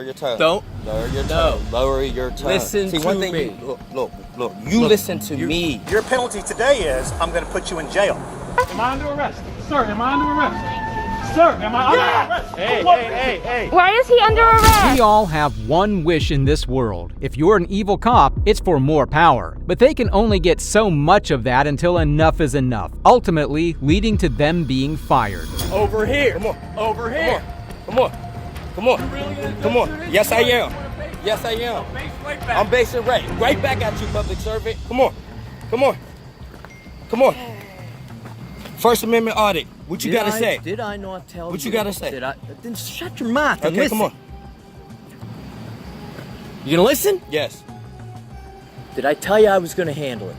Lower your tone. Don't. Lower your No. tone. Lower your tone. Listen See, to one thing me. Look. You listen to me. Your penalty today is I'm going to put you in jail. Am I under arrest? Sir, am I under arrest? Sir, am I under arrest? Hey. Why is he under arrest? We all have one wish in this world. If you're an evil cop, it's for more power. But they can only get so much of that until enough is enough, ultimately leading to them being fired. Over here. Come on. Over here. Come on. Come on. Yes, I am. Yes, I am. I'm basing right back at you, public servant. Come on. First Amendment audit. What you gotta say? Did I not tell you? What you gotta say? Then shut your mouth and Okay, listen. come on. You gonna listen? Yes. Did I tell you I was gonna handle it?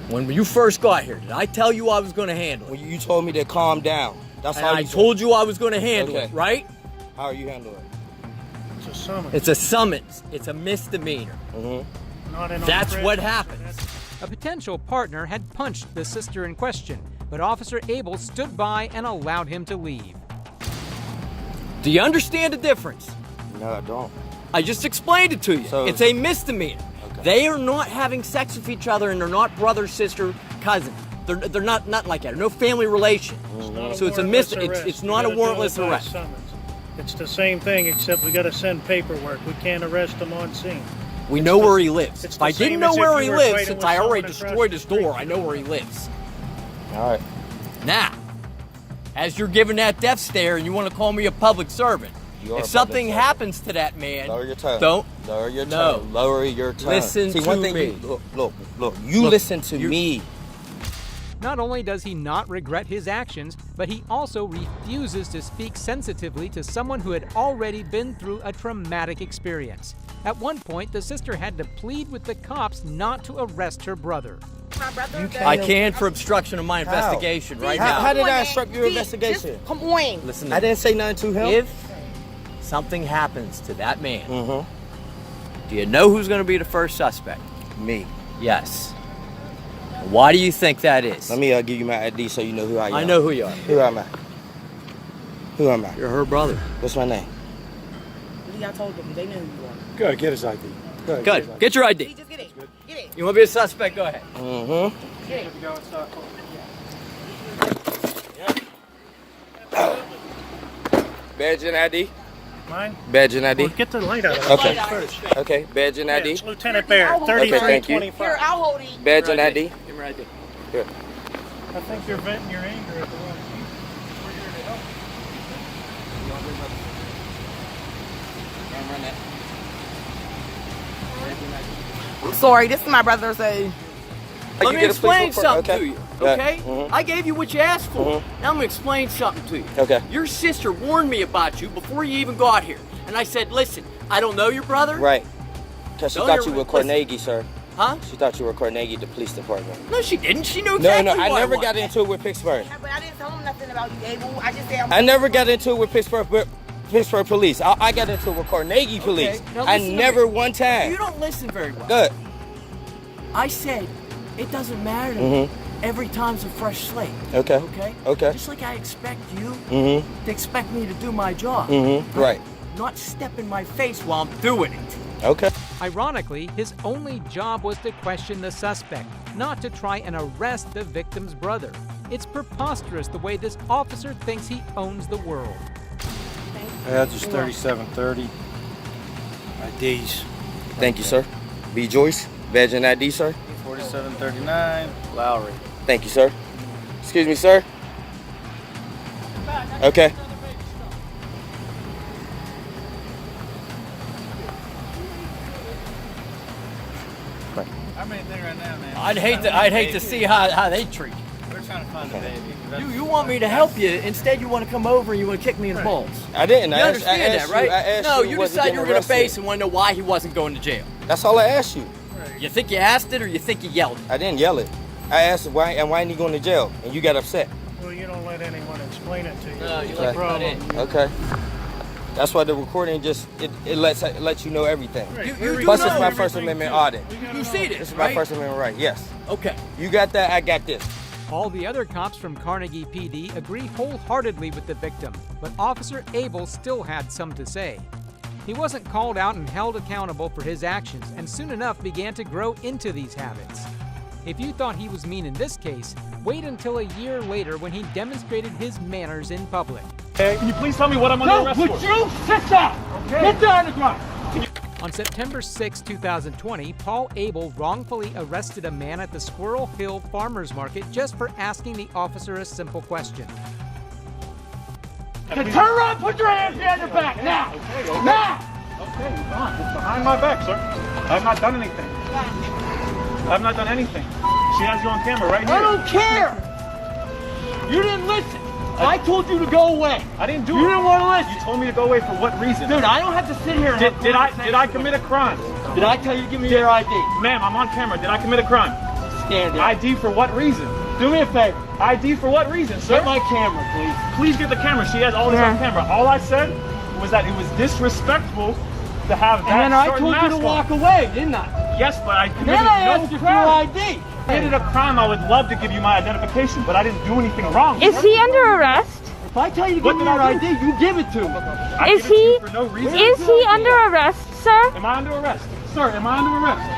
When you first got here, did I tell you I was gonna handle it? Well, you told me to calm down. That's And how I you told you I was gonna handle Okay. it, right? How are you handling it? It's a summons. It's a summons. It's a misdemeanor. Not an That's arrest. what happens. A potential partner had punched the sister in question, but Officer Abel stood by and allowed him to leave. Do you understand the difference? No, I don't. I just explained it to you. So- It's a misdemeanor. Okay. They are not having sex with each other, and they're not brother, sister, cousin. They're not like that. No family relation. So it's a it's not a warrantless arrest. It's the same thing, except we got to send paperwork. We can't arrest him on scene. We know where he lives. it's If the I didn't same know as if where you he were lives, fighting since with I already someone across destroyed the his door, street. I know where he lives. All right. Now, as you're giving that death stare and you want to call me a public servant, You are a if something public servant. happens to that man, Lower your tone. don't. Lower your No. tone. Lower your tone. Listen See, one to thing me. Look. You listen to me. Not only does he not regret his actions, but he also refuses to speak sensitively to someone who had already been through a traumatic experience. At one point, the sister had to plead with the cops not to arrest her brother. My brother. I can for obstruction of my investigation right now. How did I obstruct your investigation? Come on. Listen to I me. didn't say nothing to him. If something happens to that man, do you know who's going to be the first suspect? Me. Yes. Why do you think that is? Let me give you my ID so you know who I am. I know who you are. Who am I? Who am I? You're her brother. What's my name? I told them. They know who you are. Good, get his ID. Good. Get your ID. Just get it. Get it. You want to be a suspect? Go ahead. Get it. Badge and ID. Mine? Badge and ID. Well, get the light out of it. Okay. First. Okay. Badge and Yeah, ID. it's Lieutenant Bear, Okay, thank you. 3325. Here, I'll hold it. Badge and ID. Give me your ID. Here. I think you're venting your anger at the wrong people. We're here to help. I'm sorry, this is my brother's a. Let me get a explain police report. something Okay. to you, Yeah. okay? Mhm. I gave you what you asked for. Mhm. Now I'm going to explain something to you. Okay. Your sister warned me about you before you even got here. And I said, listen, I don't know your brother. Right. Because she No, thought you're- you were listen. Carnegie, sir. Huh? She thought you were Carnegie, the police department. No, she didn't. She knew exactly No, I what never was. got into it with Pittsburgh. Yeah, but I didn't tell him nothing about you, Abel. I just said I never got into it with Pittsburgh police. I got into it with Carnegie police. Now I listen to never me. one time. You don't listen very well. Good. I said, it doesn't matter to Mhm. me. Every time's a fresh slate. Okay. Okay? Okay. Just like I expect you Mm-hmm. to expect me to do my job. Mm-hmm. Right. Not step in my face while I'm doing it. Okay. Ironically, his only job was to question the suspect, not to try and arrest the victim's brother. It's preposterous the way this officer thinks he owns the world. That's just 3730. IDs. Thank you, sir. B. Joyce, badge and ID, sir. 4739, Lowry. Thank you, sir. Excuse me, sir. Okay. I'm right there right now, man. I'd hate to see how they treat you. We're trying to find the baby. You want me to help you, instead you want to come over and you want to kick me in the balls. I didn't. You I understand asked that, right? You, I asked No, you, you was he decided you getting were going to arrested? base and want to know why he wasn't going to jail. That's all I asked you. You think you asked it or you think you yelled it? I didn't yell it. I asked why ain't he going to jail? And you got upset. Well, you don't let anyone explain it to you. No, you That's let the it cut problem. in. Okay. That's why the recording just it lets you know everything. Right. You We're do Plus, know it's my everything First Amendment too. audit. We gotta You know. see This this, is my right? First Amendment right. Yes. Okay. You got that. I got this. All the other cops from Carnegie PD agree wholeheartedly with the victim, but Officer Abel still had some to say. He wasn't called out and held accountable for his actions, and soon enough began to grow into these habits. If you thought he was mean in this case, wait until a year later when he demonstrated his manners in public. Can you please tell me what I'm under arrest for? Would you sit down? Okay. Get down on the ground. On September 6, 2020, Paul Abel wrongfully arrested a man at the Squirrel Hill Farmers Market just for asking the officer a simple question. Turn around, put your hands behind your back, now! Now! Okay, you're fine. It's behind my back, sir. I've not done anything. I've not done anything. She has you on camera right here. I don't care! You didn't listen. I told you to go away. I didn't do it. You didn't want to listen. You told me to go away for what reason? Dude, I don't have to sit here and Did I commit a crime? Did I tell you to give me your ID? Ma'am, I'm on camera. Did I commit a crime? Stand there. ID for what reason? Do me a favor. ID for what reason, sir? Get my camera, please. Please get the camera. She has all this on camera. All I said was that it was disrespectful to have that And then I certain told you to mask walk on. away, didn't I? Yes, but I committed Then I no asked you for crime. your ID. If I committed a crime, I would love to give you my identification, but I didn't do anything wrong. Is he under arrest? If I tell you to give me your ID, you give it to me. I Is give it to he? you for no reason. Is he under arrest, sir? Am I under arrest? Sir, am I under arrest?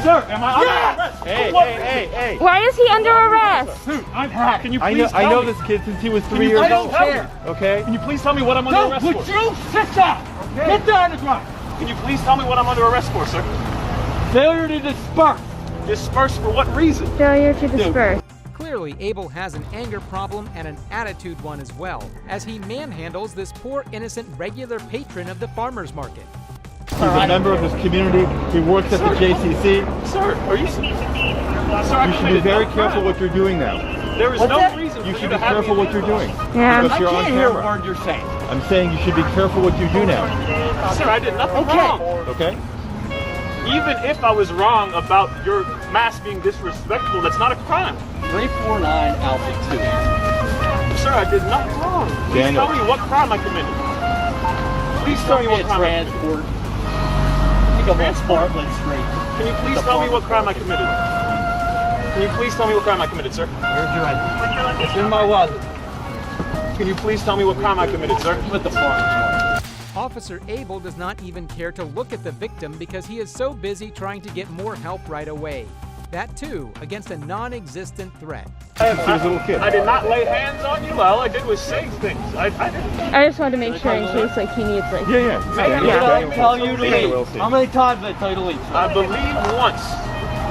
Sir, am I under arrest? Hey. Why is he under arrest? Dude, I've had. Can you I please know tell me? this kid since he was Can 3 you years please old. tell me? Okay? Can you please tell me what I'm under No, arrest would for? you sit down? Okay. Get down on the ground. Can you please tell me what I'm under arrest for, sir? Failure to disperse. Disperse for what reason? Failure to disperse. Clearly, Abel has an anger problem and an attitude one as well, as he manhandles this poor, innocent, regular patron of the farmer's market. He's a member of this community. He works at the JCC. Sir, are you... Sir, You should be very careful what you're doing now. There is What's no that? reason You for should to be have careful me- what you're doing. Yeah. Because I you're on can't hear a camera. word you're saying. I'm saying you should be careful what you do now. Sir, I did nothing Okay. wrong. Okay? Even if I was wrong about your mask being disrespectful, that's not a crime. 349 Alpha 2. Sir, I did nothing wrong. Please Daniel. tell me what crime I committed. Please tell me what crime I committed. Transport. I think I'm on Bartlett Street. Can you please tell me what crime I committed? Can you please tell me what crime I committed, sir? Where's your ID? It's in my wallet. Can you please tell me what crime I committed, sir? With the farm. Officer Abel does not even care to look at the victim because he is so busy trying to get more help right away. That too, against a non-existent threat. He was a little kid. I did not lay hands on you. All I did was say things. I didn't. I just wanted to make sure in case like he needs like. Yeah. Daniel, Did I Daniel, tell you to Daniel will leave? see. How many times did I tell you to leave? I believe once.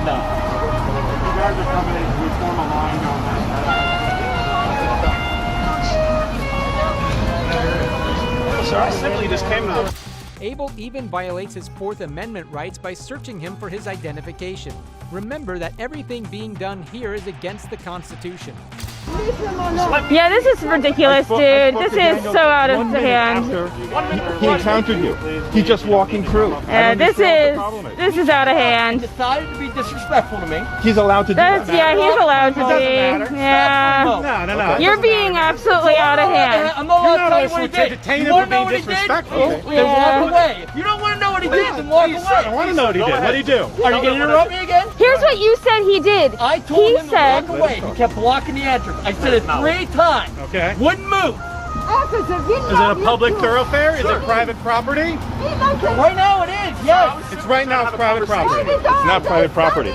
No. You guys are coming in to form a line on that. Sir, I simply just came to the... Abel even violates his Fourth Amendment rights by searching him for his identification. Remember that everything being done here is against the Constitution. Yeah, this is ridiculous, dude. This is so out of hand. He encountered you. He's just walking through. I don't This understand what the problem is. this is out of He hand. decided to be disrespectful to me. He's allowed to do That's that. yeah, he's allowed to be. Yeah. No. You're being absolutely out of hand. I'm not allowed to tell you what he did. You want to know what he did? Then Yeah. walk away. If you don't want to know what he did, then walk away. I want to know what he did. What did he do? Are you going to interrupt me again? Here's what you said he did. I told He him to said, walk away. He kept blocking the entrance. I said it 3 times. Okay. Wouldn't move. Is it a public thoroughfare? Is it private property? Right now it is, yes. It's right now it's private property. It's not private property.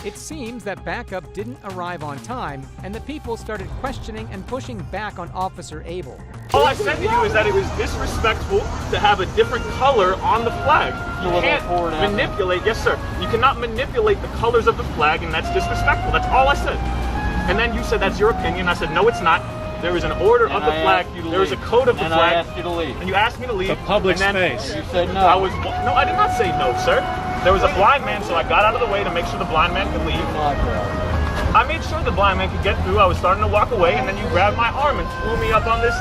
It seems that backup didn't arrive on time, and the people started questioning and pushing back on Officer Abel. All I said to you is that it was disrespectful to have a different color on the flag. You can't manipulate, yes sir, you cannot manipulate the colors of the flag, and that's disrespectful. That's all I said. And then you said that's your opinion. I said no, it's not. There is an order of the flag. There is a code of the flag. I asked you to leave. And you asked me to leave. It's a public and then space. You said no. No, I did not say no, sir. There was a blind man, so I got out of the way to make sure the blind man could leave. I made sure the blind man could get through. I was starting to walk away, and then you grabbed my arm and threw me up on this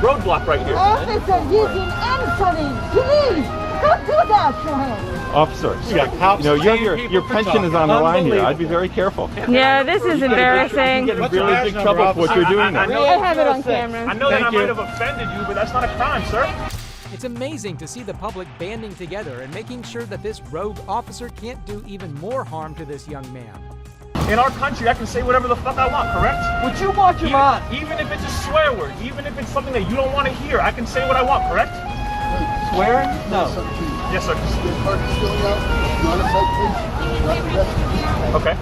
roadblock right here. Officer, you didn't answer him. Please, don't do that to him. Officer, your pension is on the line here. I'd be very careful. Yeah, this is embarrassing. You're really big trouble for what you're doing now. I have it on camera. I know that I might have offended you, but that's not a crime, sir. It's amazing to see the public banding together and making sure that this rogue officer can't do even more harm to this young man. In our country, I can say whatever the fuck I want, correct? Would you watch your mouth? Even if it's a swear word, even if it's something that you don't want to hear, I can say what I want, correct? swearing? No. Yes, sir. Okay.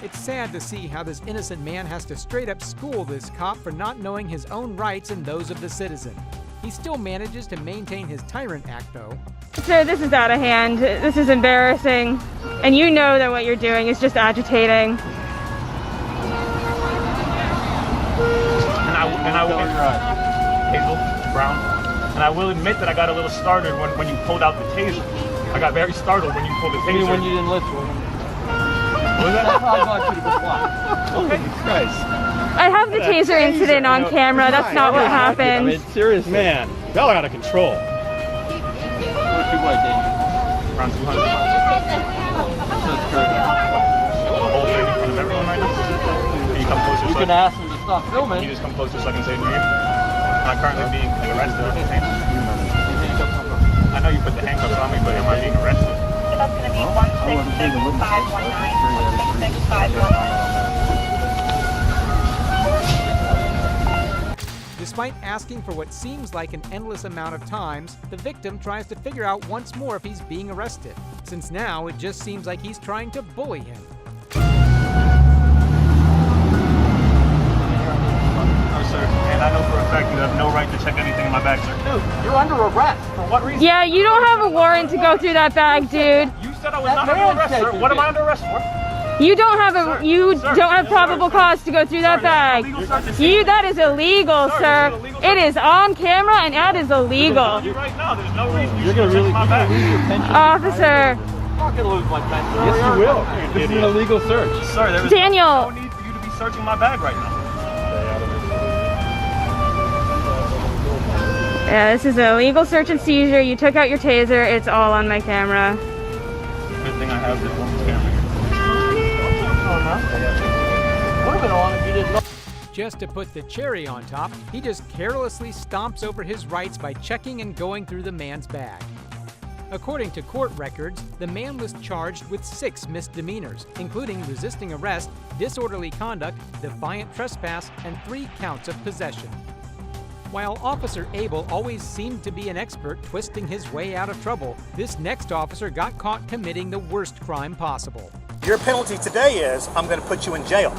It's sad to see how this innocent man has to straight up school this cop for not knowing his own rights and those of the citizen. He still manages to maintain his tyrant act, though. Sir, this is out of hand. This is embarrassing. And you know that what you're doing is just agitating. And I will Hazel Brown. And I will admit that I got a little startled when you pulled out the taser. I got very startled when you pulled the taser. I mean, when you didn't listen. What was that? That's how I got you to comply. Okay. Christ. I have the taser incident on camera. That's not what happened. I mean, seriously. Man, y'all out of control. What's your weight, Daniel? Around 200. That's correct. Whole thing in front of everyone right now. Can you come closer? You can ask him to stop Can filming. you just come closer so I can say it to you? I'm not currently being arrested. I know you put the handcuffs on me, but am I being arrested? That's going to be 166-519-166-519. Despite asking for what seems like an endless amount of times, the victim tries to figure out once more if he's being arrested, since now it just seems like he's trying to bully him. No, sir. And I know for a fact you have no right to check anything in my bag, sir. Dude, you're under arrest. For what reason? Yeah, you don't have a warrant to go through that bag, dude. You said I was not under arrest, sir. What am I under arrest for? You don't have don't have probable cause to go through that bag. That is illegal, sir. It is on camera and that is illegal. You right now, there's no reason You're going to really my bag. lose your pension. Officer. I'm not going to lose my pension. Yes, you will. This is an illegal search. Sir, there is Daniel. no need for you to be searching my bag right now. Yeah, this is a legal search and seizure. You took out your taser. It's all on my camera. Good thing I have this woman's camera. Would have been on if you didn't know. Just to put the cherry on top, he just carelessly stomps over his rights by checking and going through the man's bag. According to court records, the man was charged with 6 misdemeanors, including resisting arrest, disorderly conduct, defiant trespass, and 3 counts of possession. While Officer Abel always seemed to be an expert twisting his way out of trouble, this next officer got caught committing the worst crime possible. Your penalty today is I'm going to put you in jail.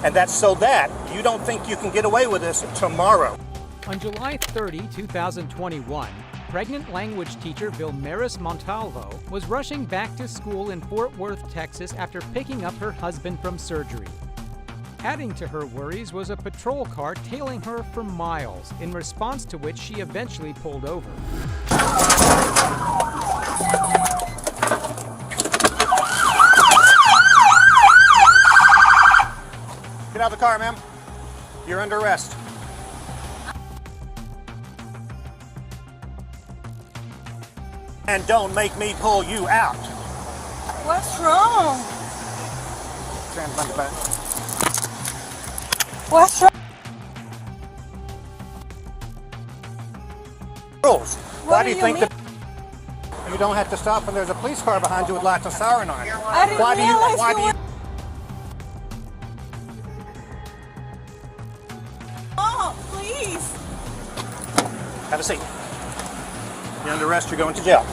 And that's so that you don't think you can get away with this tomorrow. On July 30, 2021, pregnant language teacher Vilmaris Montalvo was rushing back to school in Fort Worth, Texas after picking up her husband from surgery. Adding to her worries was a patrol car tailing her for miles, in response to which she eventually pulled over. Get out of the car, ma'am. You're under arrest. And don't make me pull you out. What's wrong? Stand by the back. What's wrong? Rules. Why do you think mean? that you don't have to stop when there's a police car behind you with lights and siren on it? I didn't Why do you? realize Why you do you? were... Oh, please. Have a seat. You're under arrest. You're going to jail.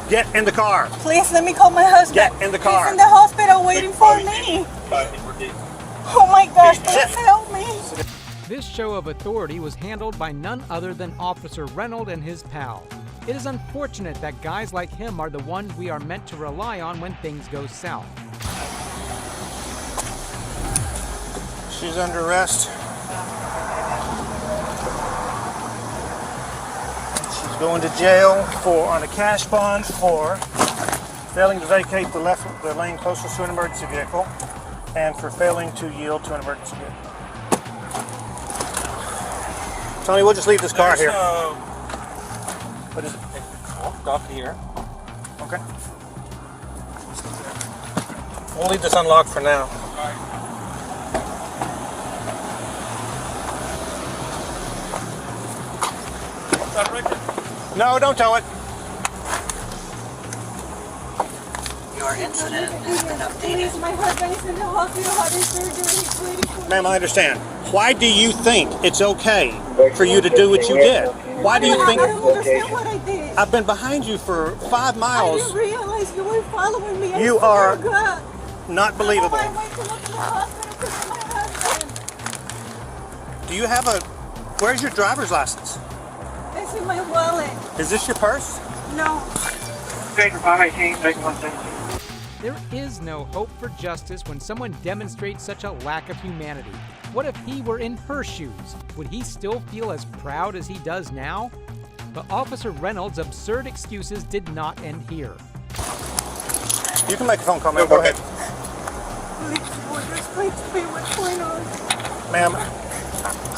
Get in the car. Please let me call my husband. Get in the car. He's in the hospital waiting for me. Oh my gosh, please help me. This show of authority was handled by none other than Officer Reynolds and his pal. It is unfortunate that guys like him are the ones we are meant to rely on when things go south. She's under arrest. She's going to jail on a cash bond for failing to vacate the lane closest to an emergency vehicle and for failing to yield to an emergency vehicle. Tony, we'll just leave this car here. What is it? Walked off here. Okay. We'll leave this unlocked for now. No, don't tow it. Your incident has been updated. Please, my husband is in the hospital having surgery. He's waiting for me. Ma'am, I understand. Why do you think it's okay for you to do what you did? Why do you think? I don't understand what I did. I've been behind you for 5 miles. I didn't realize you were following me. You are not believable. I'm on my way to look in the hospital to see my husband. Do you have a? Where's your driver's license? It's in my wallet. Is this your purse? No. There is no hope for justice when someone demonstrates such a lack of humanity. What if he were in her shoes? Would he still feel as proud as he does now? But Officer Reynolds' absurd excuses did not end here. You can make a phone call, ma'am. Go ahead. Please, explain to me what's going on. Ma'am,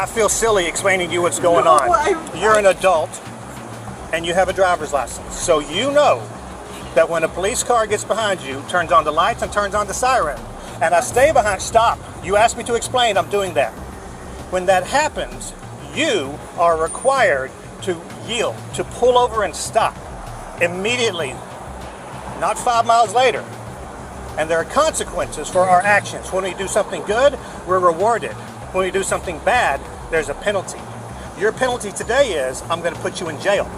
I feel silly explaining to you what's going on. You're an adult, and you have a driver's license. So you know that when a police car gets behind you, turns on the lights and turns on the siren, and I stay behind, stop. You asked me to explain, I'm doing that. When that happens, you are required to yield, to pull over and stop immediately, not 5 miles later. And there are consequences for our actions. When we do something good, we're rewarded. When we do something bad, there's a penalty. Your penalty today is, I'm going to put you in jail.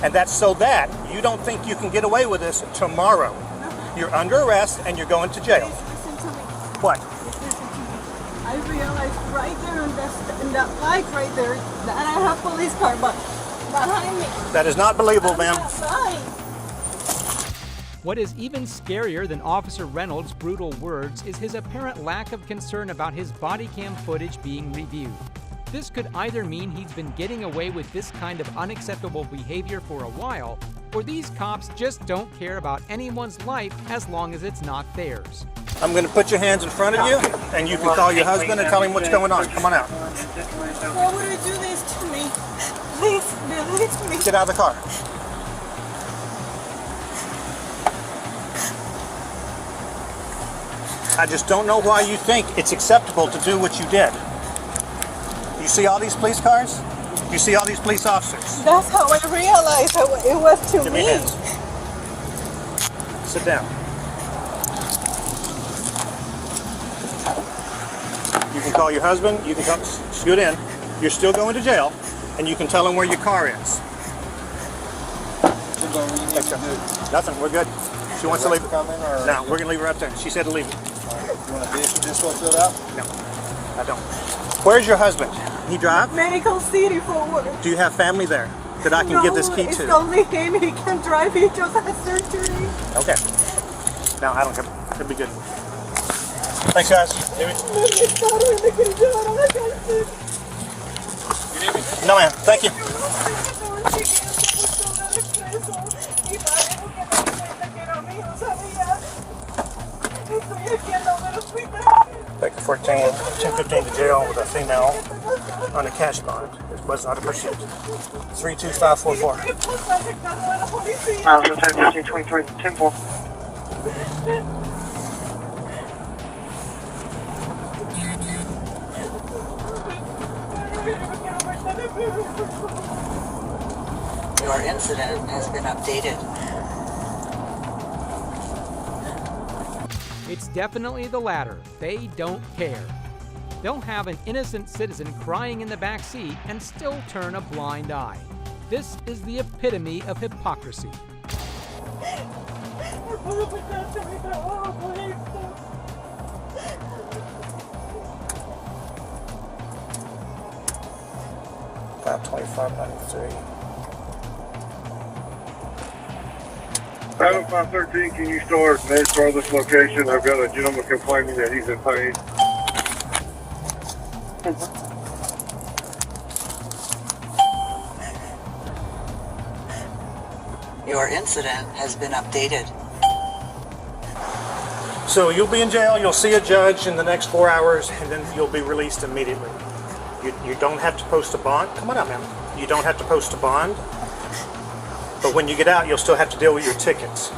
And that's so that you don't think you can get away with this tomorrow. You're under arrest and you're going to jail. Please listen to me. What? Listen to me. I realized right there in that light right there that I have a police car behind me. That is not believable, ma'am. What is even scarier than Officer Reynolds' brutal words is his apparent lack of concern about his body cam footage being reviewed. This could either mean he's been getting away with this kind of unacceptable behavior for a while, or these cops just don't care about anyone's life as long as it's not theirs. I'm going to put your hands in front of you, and you can call your husband and tell him what's going on. Come on out. Why would you do this to me? Please, release me. Get out of the car. I just don't know why you think it's acceptable to do what you did. You see all these police cars? You see all these police officers? That's how I realized how it was to Give me. me your hands. Sit down. You can call your husband. You can come scoot in. You're still going to jail, and you can tell him where your car is. Nothing. We're good. She wants to leave. No, we're going to leave her up there. She said to leave it. You want this one filled out? No, I don't. Where's your husband? He drive? Medical City for work. Do you have family there that I can give this key It's to? only him. He can drive. He just had surgery. Okay. No, I don't care. It'll be good. Thanks, guys. No, ma'am. Thank you. Back to 1015 to jail with a female on a cash bond. It was not a pursuit. 32544. 1015 10-4. Your incident has been updated. It's definitely the latter. They don't care. They'll have an innocent citizen crying in the back seat and still turn a blind eye. This is the epitome of hypocrisy. $525.93. 513, can you start next farthest location? I've got a gentleman complaining that he's in pain. Your incident has been updated. So you'll be in jail, you'll see a judge in the next 4 hours, and then you'll be released immediately. You don't have to post a bond. Come on out, ma'am. You don't have to post a bond. But when you get out, you'll still have to deal with your tickets.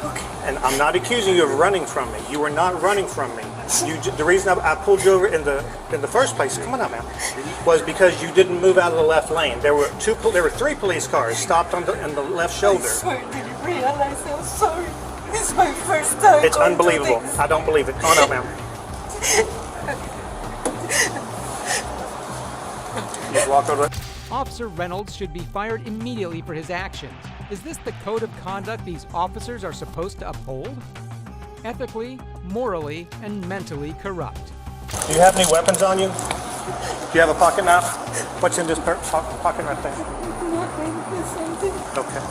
Okay. And I'm not accusing you of running from me. You were not running from me. The reason I pulled you over in the first place, come on out, ma'am, was because you didn't move out of the left lane. There were 3 police cars stopped in the left shoulder. I swear, I didn't realize. I'm sorry. It's my first time. It's unbelievable. I don't believe it. Oh no, ma'am. Just walk over. Officer Reynolds should be fired immediately for his actions. Is this the code of conduct these officers are supposed to uphold? Ethically, morally, and mentally corrupt. Do you have any weapons on you? Do you have a pocket knife? What's in this pocket right there? Nothing. There's something. Okay.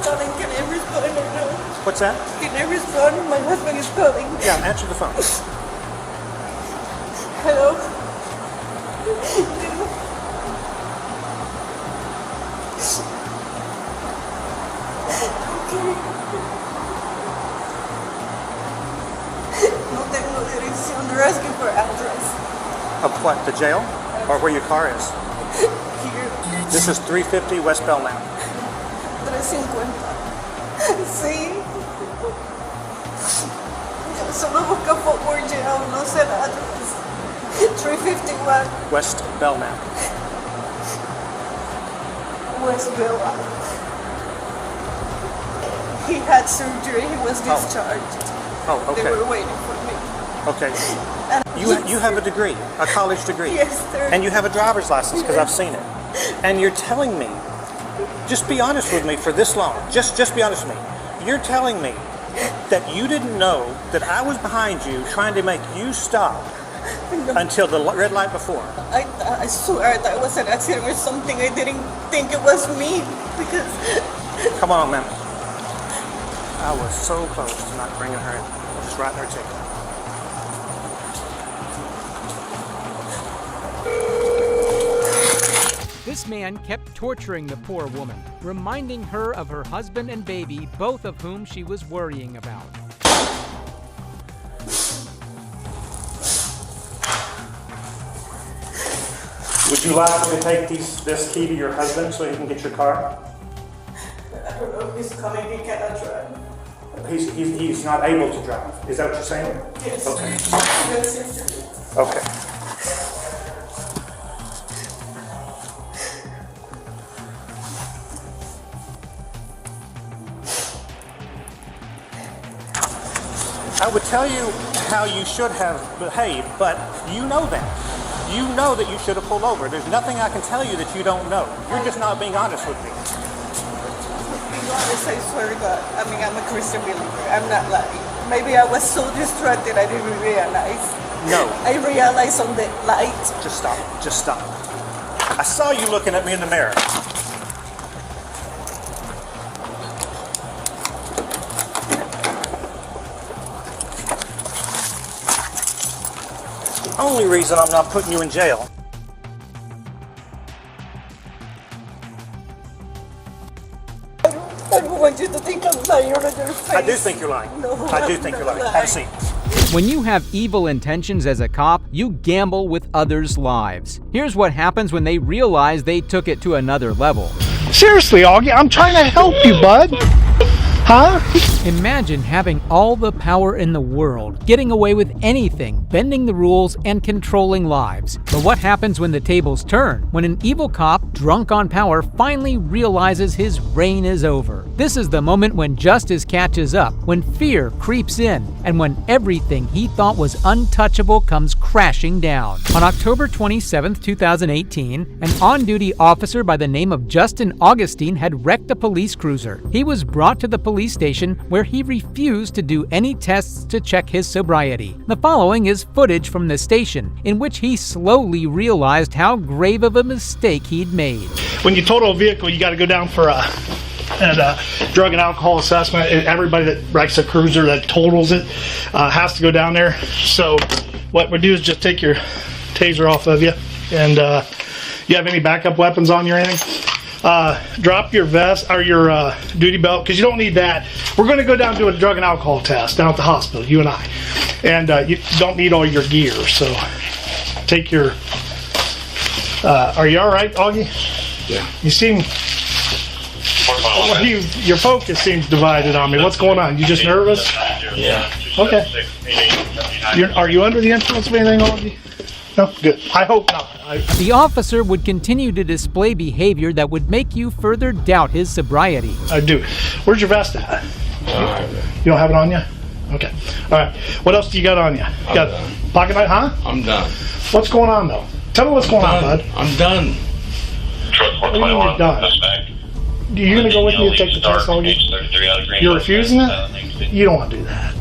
Calling. Can I respond or no? What's that? Can I respond? My husband is calling. Yeah, answer the phone. Hello? No tengo dirección. They're asking for address. Of what? The jail? Or where your car is? Here. This is 350 West Belknap. 350. Sí. Solo busca por jail, no sé la address. 351 West Belknap. West Belknap. He had surgery. He was discharged. Oh, okay. They were waiting for me. Okay. You have a degree, a college degree. Yes, sir. And you have a driver's license because I've seen it. And you're telling me, just be honest with me for this long. Just be honest with me. You're telling me that you didn't know that I was behind you trying to make you stop until the red light before. I swear that was an accident or something. I didn't think it was me because... Come on, ma'am. I was so close to not bringing her in. Just writing her ticket. This man kept torturing the poor woman, reminding her of her husband and baby, both of whom she was worrying about. Would you like me to take this key to your husband so he can get your car? I don't know if he's coming. He cannot drive. He's not able to drive. Is that what you're saying? Yes. Okay. Yes. Okay. I would tell you how you should have behaved, but you know that. You know that you should have pulled over. There's nothing I can tell you that you don't know. You're just not being honest with me. Being honest, I swear to God. I mean, I'm a Christian believer. I'm not lying. Maybe I was so distracted I didn't realize. No. I realized on the light. Just stop. Just stop. I saw you looking at me in the mirror. Only reason I'm not putting you in jail. I don't want you to think I'm lying on your face. I do think you're lying. No, I do think you're lying. Have a seat. When you have evil intentions as a cop, you gamble with others' lives. Here's what happens when they realize they took it to another level. Seriously, Augie, I'm trying to help you, bud. Huh? Imagine having all the power in the world, getting away with anything, bending the rules, and controlling lives. But what happens when the tables turn? When an evil cop, drunk on power, finally realizes his reign is over. This is the moment when justice catches up, when fear creeps in, and when everything he thought was untouchable comes crashing down. On October 27, 2018, an on-duty officer by the name of Justin Augustine had wrecked a police cruiser. He was brought to the police station where he refused to do any tests to check his sobriety. The following is footage from the station in which he slowly realized how grave of a mistake he'd made. When you total a vehicle, you got to go down for a drug and alcohol assessment. Everybody that wrecks a cruiser that totals it has to go down there. So what we do is just take your taser off of you, and you have any backup weapons on you or anything? Drop your vest or your duty belt, because you don't need that. We're going to go down and do a drug and alcohol test down at the hospital, you and I. And you don't need all your gear, so take your... are you all right, Augie? Yeah. You seem... your focus seems divided on me. What's going on? You just nervous? Yeah. Okay. Are you under the influence of anything, Augie? No? Good. I hope not. The officer would continue to display behavior that would make you further doubt his sobriety. I do. Where's your vest at? You don't have it on you? Okay. All right. What else do you got on you? You got pocket knife, huh? I'm done. What's going on, though? Tell me what's going on, bud. I'm done. What do you mean you're done? You're going to go with me to take the test all you? You're refusing it? You don't want to do that.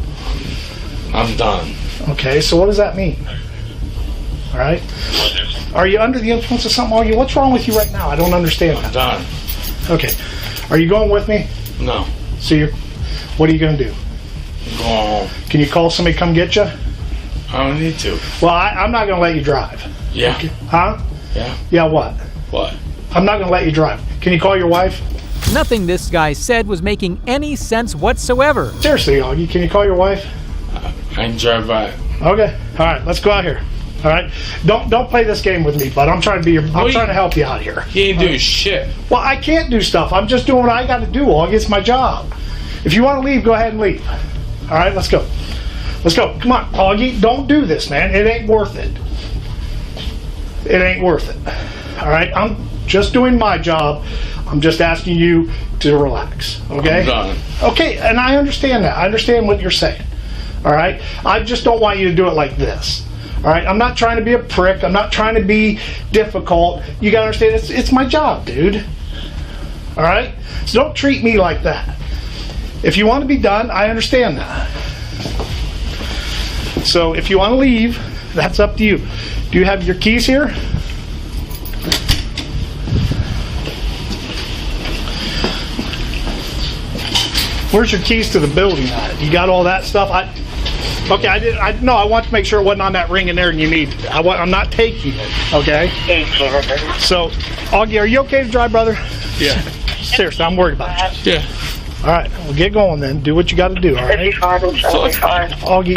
I'm done. Okay, so what does that mean? All right. Are you under the influence of something, Augie? What's wrong with you right now? I don't understand that. I'm done. Okay. Are you going with me? No. So what are you going to do? Go home. Can you call somebody to come get you? I don't need to. Well, I'm not going to let you drive. Yeah. Okay. Huh? Yeah. Yeah, what? What? I'm not going to let you drive. Can you call your wife? Nothing this guy said was making any sense whatsoever. Seriously, Augie, can you call your wife? I can drive by. Okay. All right, let's go out here. All right. Don't play this game with me, bud. I'm trying to trying to help you out here. He ain't doing shit. Well, I can't do stuff. I'm just doing what I got to do, Augie. It's my job. If you want to leave, go ahead and leave. All right, let's go. Let's go. Come on, Augie. Don't do this, man. It ain't worth it. It ain't worth it. All right. I'm just doing my job. I'm just asking you to relax. Okay. I'm done. Okay, and I understand that. I understand what you're saying. All right. I just don't want you to do it like this. All right. I'm not trying to be a prick. I'm not trying to be difficult. You gotta understand. It's my job, dude. All right. So don't treat me like that. If you want to be done, I understand that. So if you want to leave, that's up to you. Do you have your keys here? Where's your keys to the building at? You got all that stuff? Okay, I want to make sure it wasn't on that ring in there and you need it. I'm not taking it, okay? So, Augie, are you okay to drive, brother? Yeah. Seriously, I'm worried about you. Yeah. All right, well, get going then. Do what you got to do, all right? Augie,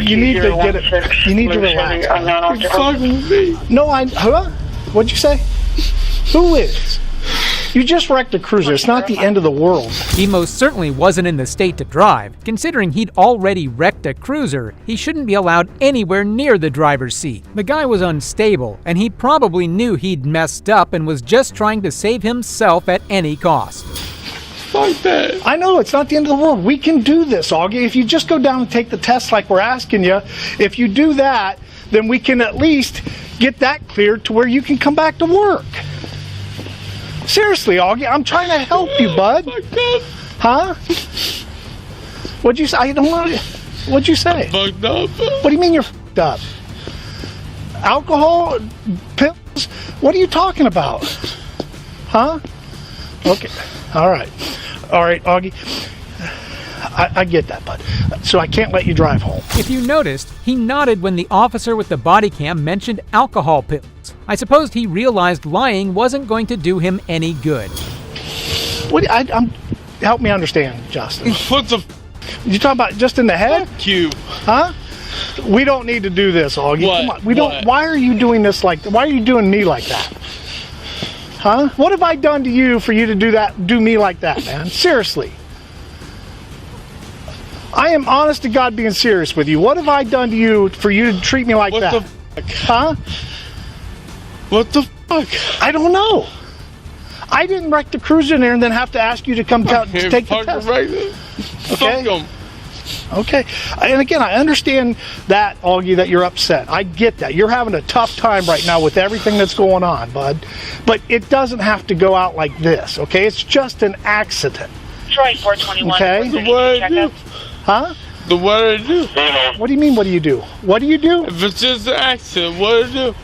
you need to get it. You need to relax. You're fucking with me. No, huh? What'd you say? Who is? You just wrecked a cruiser. It's not the end of the world. He most certainly wasn't in the state to drive. Considering he'd already wrecked a cruiser, he shouldn't be allowed anywhere near the driver's seat. The guy was unstable, and he probably knew he'd messed up and was just trying to save himself at any cost. Fuck that. I know, it's not the end of the world. We can do this, Augie. If you just go down and take the test like we're asking you, if you do that, then we can at least get that cleared to where you can come back to work. Seriously, Augie, I'm trying to help you, bud. Oh my God. Huh? What'd you say? I don't want to. What'd you say? Fucked up. What do you mean you're fucked up? Alcohol? Pills? What are you talking about? Huh? Okay. All right. All right, Augie. I get that, bud. So I can't let you drive home. If you noticed, he nodded when the officer with the body cam mentioned alcohol pills. I suppose he realized lying wasn't going to do him any good. What? Help me understand, Justin. What the? You talking about just in the head? Fuck you. Huh? We don't need to do this, Augie. What? Come on. We don't. Why are you doing this like? Why are you doing me like that? Huh? What have I done to you for you to do me like that, man? Seriously. I am honest to God being serious with you. What have I done to you for you to treat me like that? What the fuck? Huh? What the fuck? I don't know. I didn't wreck the cruiser in there and then have to ask you to come to take the test. Okay? Fuck them. Okay. And again, I understand that, Augie, that you're upset. I get that. You're having a tough time right now with everything that's going on, bud. But it doesn't have to go out like this, okay? It's just an accident. Detroit 421. Okay? What I do? Huh? The what I do? What do you mean, what do you do? What do you do? If it's just an accident, what I do?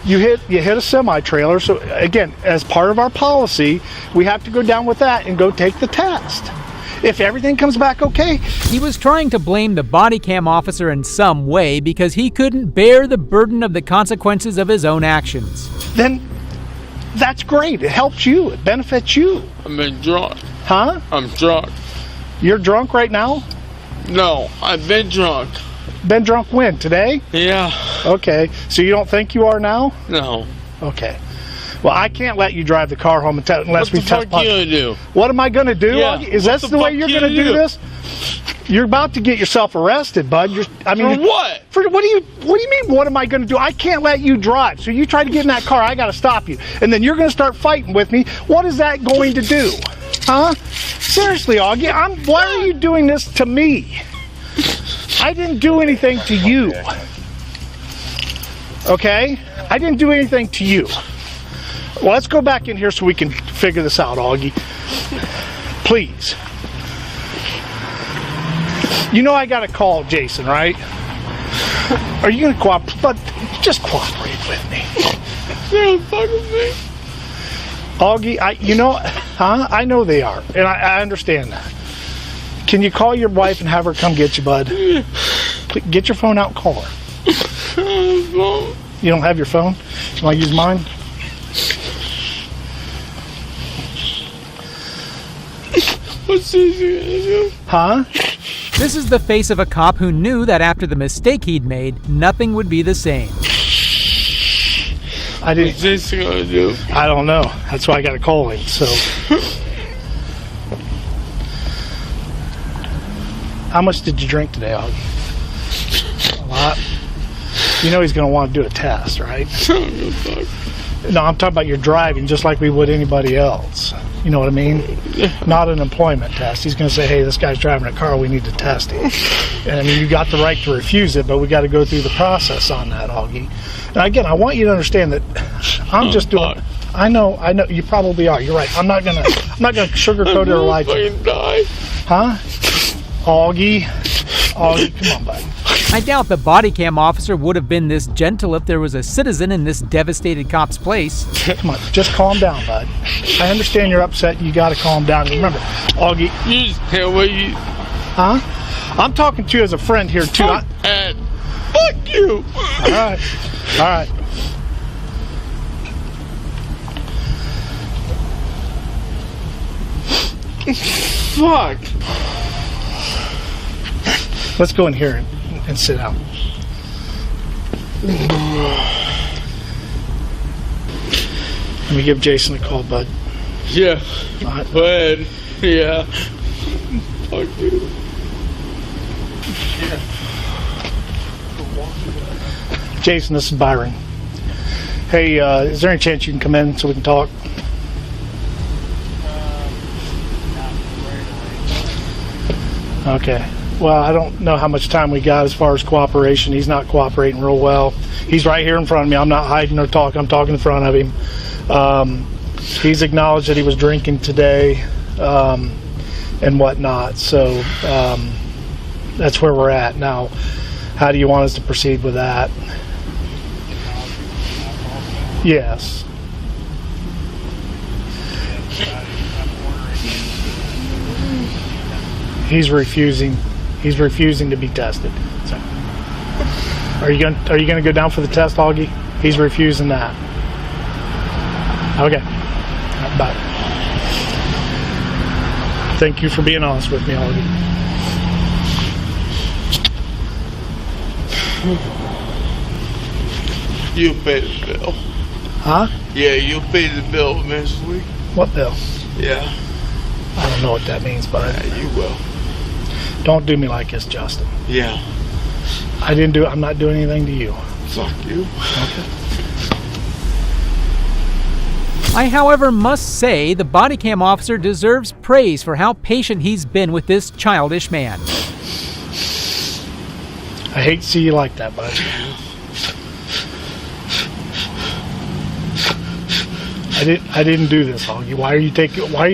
You hit a semi-trailer, so again, as part of our policy, we have to go down with that and go take the test. If everything comes back okay. He was trying to blame the body cam officer in some way because he couldn't bear the burden of the consequences of his own actions. Then that's great. It helps you. It benefits you. I'm drunk. Huh? I'm drunk. You're drunk right now? No, I've been drunk. Been drunk when? Today? Yeah. Okay. So you don't think you are now? No. Okay. Well, I can't let you drive the car home unless we test. What the fuck you gonna do? What am I gonna do? Yeah. Is that the way you're gonna do this? You're about to get yourself arrested, bud. For what? What do you mean? What am I gonna do? I can't let you drive. So you try to get in that car, I gotta stop you, and then you're gonna start fighting with me. What is that going to do? Huh? Seriously, Augie, why are you doing this to me? I didn't do anything to you. Okay? I didn't do anything to you. Well, let's go back in here so we can figure this out, Augie. Please. You know I gotta call Jason, right? Are you gonna cooperate? But just cooperate with me. You're fucking me. Augie, I know they are, and I understand that. Can you call your wife and have her come get you, bud? Please, get your phone out and call her. You don't have your phone? You want to use mine? What's this gonna do? Huh? This is the face of a cop who knew that after the mistake he'd made, nothing would be the same. What's this gonna do? I don't know. That's why I got to call him. So, how much did you drink today, Augie? A lot. You know he's going to want to do a test, right? No, I'm talking about your driving, just like we would anybody else. You know what I mean? Not an employment test. He's going to say, "Hey, this guy's driving a car. We need to test him." And I mean, you got the right to refuse it, but we got to go through the process on that, Augie. And again, I want you to understand that I'm just doing. I know. You probably are. You're right. I'm not gonna sugarcoat it or lie to you. Huh? Augie, come on, buddy. I doubt the body cam officer would have been this gentle if there was a citizen in this devastated cop's place. Come on, just calm down, bud. I understand you're upset. You got to calm down. And remember, Augie. You just can't wait. Huh? I'm talking to you as a friend here too. Fuck you. All right. All right. Fuck. Let's go in here and sit down. Let me give Jason a call, bud. Yeah. Right. Go ahead. Yeah. Fuck you. Jason, this is Byron. Hey, is there any chance you can come in so we can talk? Okay. Well, I don't know how much time we got as far as cooperation. He's not cooperating real well. He's right here in front of me. I'm not hiding or talking. I'm talking in front of him. He's acknowledged that he was drinking today and whatnot. So that's where we're at now. How do you want us to proceed with that? Yes. He's refusing. He's refusing to be tested. So, are you gonna go down for the test, Augie? He's refusing that. Okay. Bye. Thank you for being honest with me, Augie. You pay the bill. Huh? Yeah, you pay the bill next week. What bill? Yeah. I don't know what that means, but yeah, you will. Don't do me like this, Justin. Yeah. I'm not doing anything to you. Fuck you. Okay. I, however, must say the body cam officer deserves praise for how patient he's been with this childish man. I hate to see you like that, bud. I didn't do this, Augie. Why are you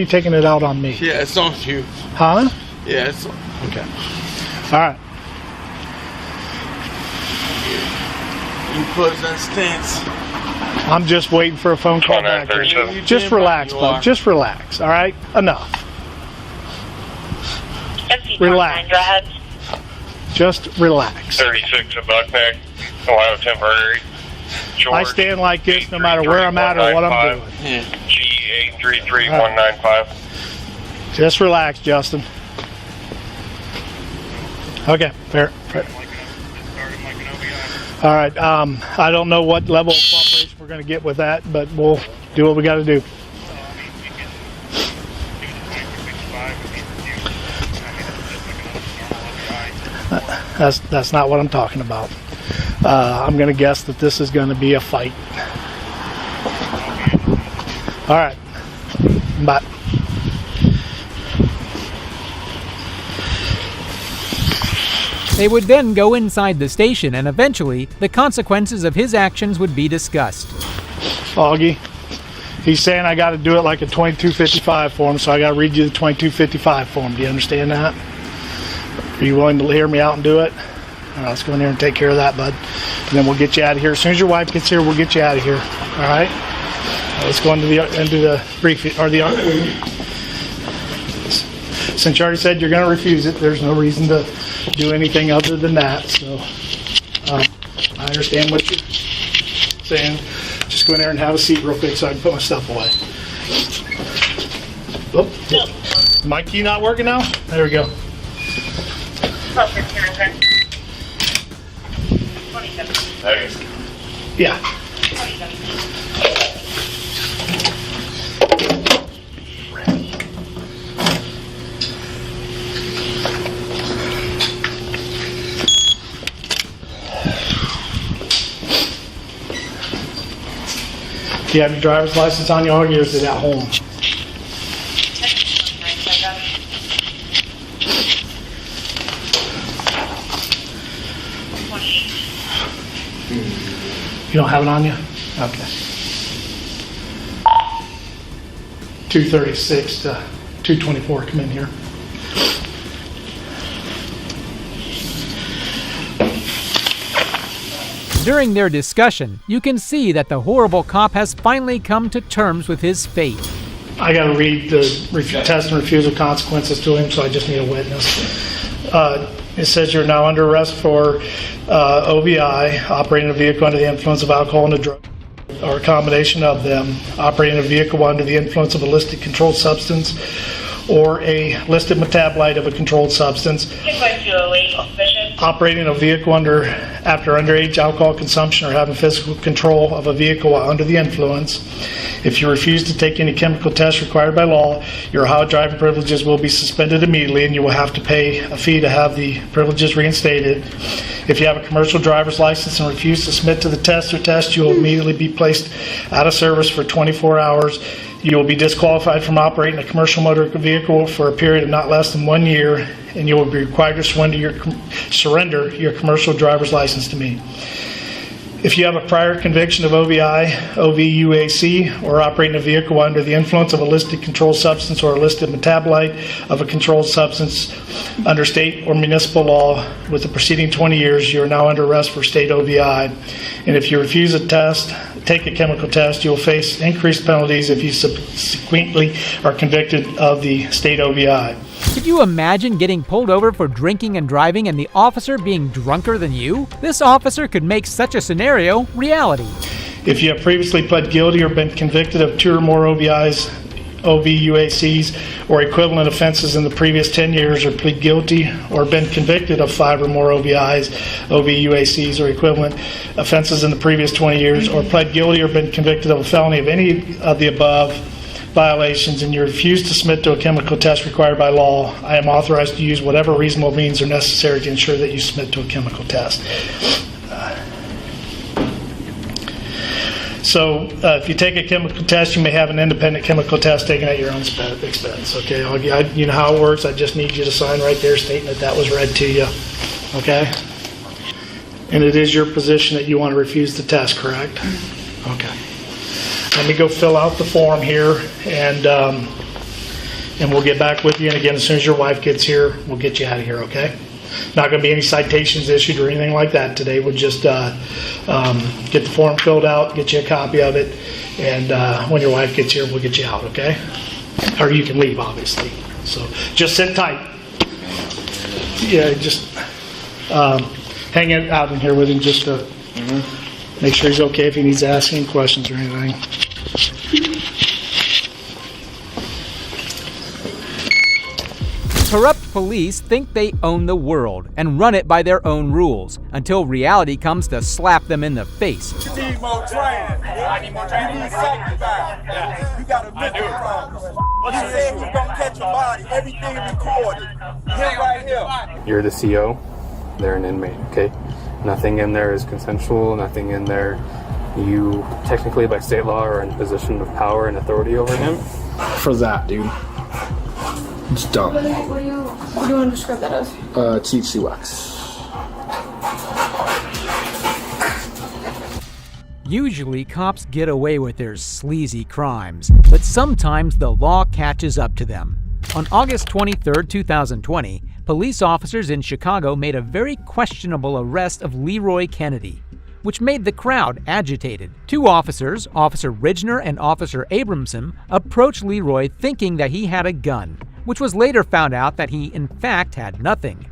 taking it out on me? Yeah, it's on you. Huh? Yeah, it's on. Okay. All right. You put that stance. I'm just waiting for a phone call back. Just relax, bud. Just relax. All right? Enough. Relax. Just relax. 36 at Buckneck, Ohio Temporary. George, I stand like this no matter where I'm at or what I'm doing. G833195. Just relax, Justin. Okay, fair. All right. I don't know what level of cooperation we're going to get with that, but we'll do what we got to do. That's not what I'm talking about. I'm going to guess that this is going to be a fight. All right. Bye. They would then go inside the station, and eventually, the consequences of his actions would be discussed. Augie, he's saying I got to do it like a 2255 form, so I got to read you the 2255 form. Do you understand that? Are you willing to hear me out and do it? All right, let's go in there and take care of that, bud. And then we'll get you out of here. As soon as your wife gets here, we'll get you out of here. All right? Let's go into the brief or the. Since you already said you're going to refuse it, there's no reason to do anything other than that. So I understand what you're saying. Just go in there and have a seat real quick so I can put my stuff away. Oh, my key not working now? There we go. Yeah. Do you have your driver's license on you, or is it at home? You don't have it on you? Okay. 236 to 224, come in here. During their discussion, you can see that the horrible cop has finally come to terms with his fate. I got to read the test and refusal consequences to him, so I just need a witness. It says you're now under arrest for OVI, operating a vehicle under the influence of alcohol and a drug, or a combination of them, operating a vehicle under the influence of a listed controlled substance or a listed metabolite of a controlled substance, operating a vehicle after underage alcohol consumption or having physical control of a vehicle while under the influence. If you refuse to take any chemical tests required by law, your Ohio driving privileges will be suspended immediately and you will have to pay a fee to have the privileges reinstated. If you have a commercial driver's license and refuse to submit to the test or test, you will immediately be placed out of service for 24 hours. You will be disqualified from operating a commercial motor vehicle for a period of not less than 1 year, and you will be required to surrender your commercial driver's license to me. If you have a prior conviction of OVI, OVUAC, or operating a vehicle under the influence of a listed controlled substance or a listed metabolite of a controlled substance under state or municipal law with the preceding 20 years, you are now under arrest for state OVI. And if you refuse a test, take a chemical test, you will face increased penalties if you subsequently are convicted of the state OVI. Could you imagine getting pulled over for drinking and driving and the officer being drunker than you? This officer could make such a scenario reality. If you have previously pled guilty or been convicted of 2 or more OVIs, OVUACs, or equivalent offenses in the previous 10 years, or plead guilty or been convicted of 5 or more OVIs, OVUACs, or equivalent offenses in the previous 20 years, or pled guilty or been convicted of a felony of any of the above violations, and you refuse to submit to a chemical test required by law, I am authorized to use whatever reasonable means are necessary to ensure that you submit to a chemical test. So if you take a chemical test, you may have an independent chemical test taken at your own expense. Okay, you know how it works. I just need you to sign right there stating that that was read to you. Okay? And it is your position that you want to refuse the test, correct? Okay. Let me go fill out the form here, and we'll get back with you. And again, as soon as your wife gets here, we'll get you out of here, okay? Not going to be any citations issued or anything like that today. We'll just get the form filled out, get you a copy of it, and when your wife gets here, we'll get you out, okay? Or you can leave, obviously. So just sit tight. Yeah, just hang it out in here with him just to make sure he's okay if he needs to ask any questions or anything. Corrupt police think they own the world and run it by their own rules until reality comes to slap them in the face. You need more training. I need more training. You need sacrifice. Yeah. You got a mental problem. You said he was going to catch your body. Everything recorded. Here, right here. You're the CO. They're an inmate, okay? Nothing in there is consensual. Nothing in there. You technically, by state law, are in a position of power and authority over him. For that, dude. It's dumb. What do you want to describe that as? THC wax. Usually, cops get away with their sleazy crimes, but sometimes the law catches up to them. On August 23, 2020, police officers in Chicago made a very questionable arrest of Leroy Kennedy, which made the crowd agitated. Two officers, Officer Ridgner and Officer Abramson, approached Leroy thinking that he had a gun, which was later found out that he in fact had nothing.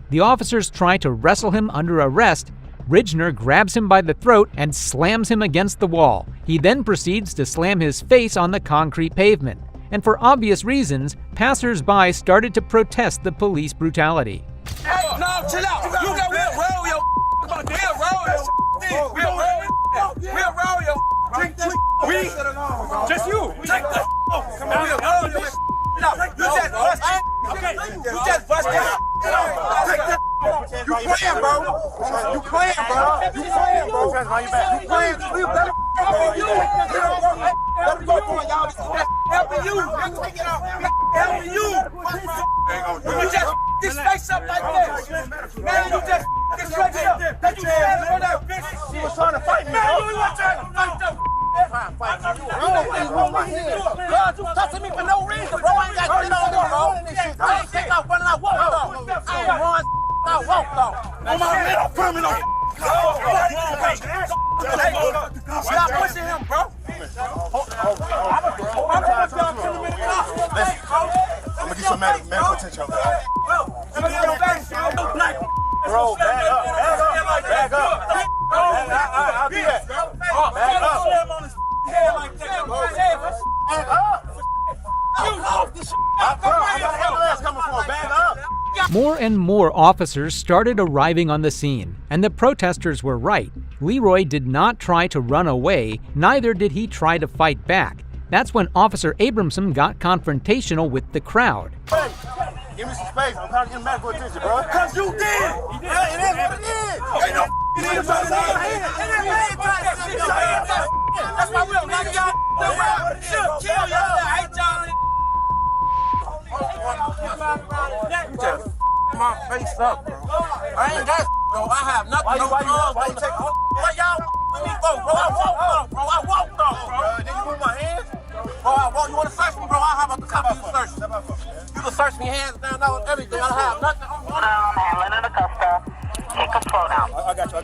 The officers try to wrestle him under arrest. Ridgner grabs him by the throat and slams him against the wall. He then proceeds to slam his face on the concrete pavement. And for obvious reasons, passers-by started to protest the police brutality. Hey, no, chill out. You got roll your we'll roll your drink this. We just you. Take the come on. You just bust. Okay. You just bust. Take the. You playing, bro. You playing, bro. You playing, bro. You playing. You better. Helping you. Take it out. Helping you. You just this face up like this. Man, you just this face up. That you had for that bitch. You was trying to fight me. Man, you was trying to fight them. God, you touching me for no reason, bro. I ain't got shit on you, bro. I ain't take off running. I walked off. I ain't run. I walked off. On my little criminal. Stop pushing him, bro. I'm gonna get some medical attention. Bro, back up. Back up. I'll do that. Back up. More and more officers started arriving on the scene, and the protesters were right. Leroy did not try to run away, neither did he try to fight back. That's when Officer Abramson got confrontational with the crowd. Give me some space. I'm trying to get medical attention, bro. Because you did. It is what it is. Ain't no that's why we don't like y'all. Shoot, kill y'all. I hate y'all. You just my face up, bro. I ain't got bro. I have nothing. Why you take what y'all with me for, bro? I walked off, bro. Did you move my hands? Bro, you want to search me, bro? How about the cop you search me? You can search me hands down, everything. I have nothing. Handling in the custer. Take control now. I got you.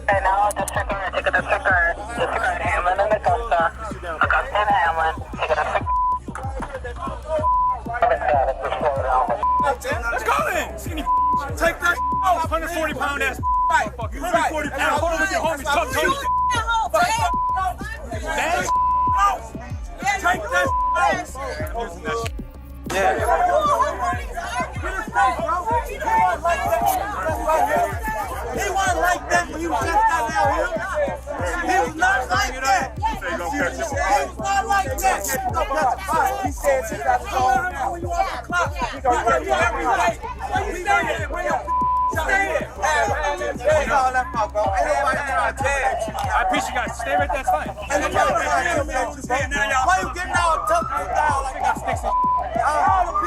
Okay, now just check her. Take it to check her. Just check her. Handling in the custer. Augusta and Hamlin. Take it to check her. Let's go then. Skinny. Take that off. 140-pound ass. Right. 140 pounds. Hold on with your homies. Talk to you. Take that off. Yeah. He wasn't like that when he was just out here. He was not like that. He was not like that. He said he got called when you off the clock. We got you every day. Where you staying? Where you staying? I appreciate you guys. Stay right there. That's fine. Why you getting all tough down like that? Sticks and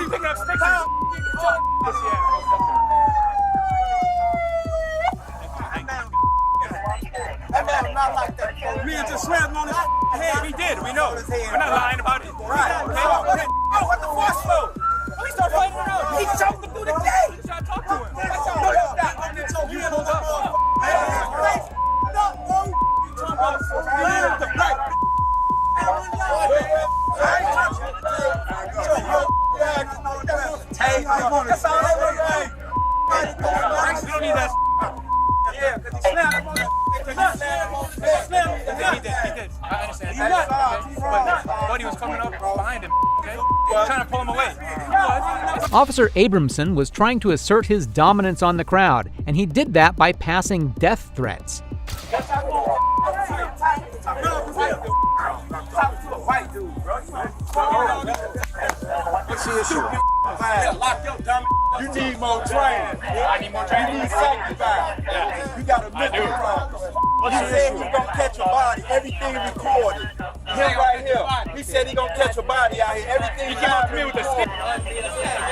you picking up sticks and that man was not like that. Me and just slammed him on his head. He did. We know. We're not lying about it. Right. Okay. Oh, what the force for? We start fighting around. He choked him through the gate. He's trying to talk to him. That's all. You pulled up. That's all. We don't need that. Yeah, because he slammed him on the He did. I understand. But he was coming up behind him. Okay? Trying to pull him away. Officer Abramson was trying to assert his dominance on the crowd, and he did that by passing death threats. What's the issue? You need more training. I need more training. You need sanctified. You got a mental problem. He said he's gonna catch a body. Everything recorded. Him right here. He said he gonna catch a body out here. Everything. He came up to me with the stick.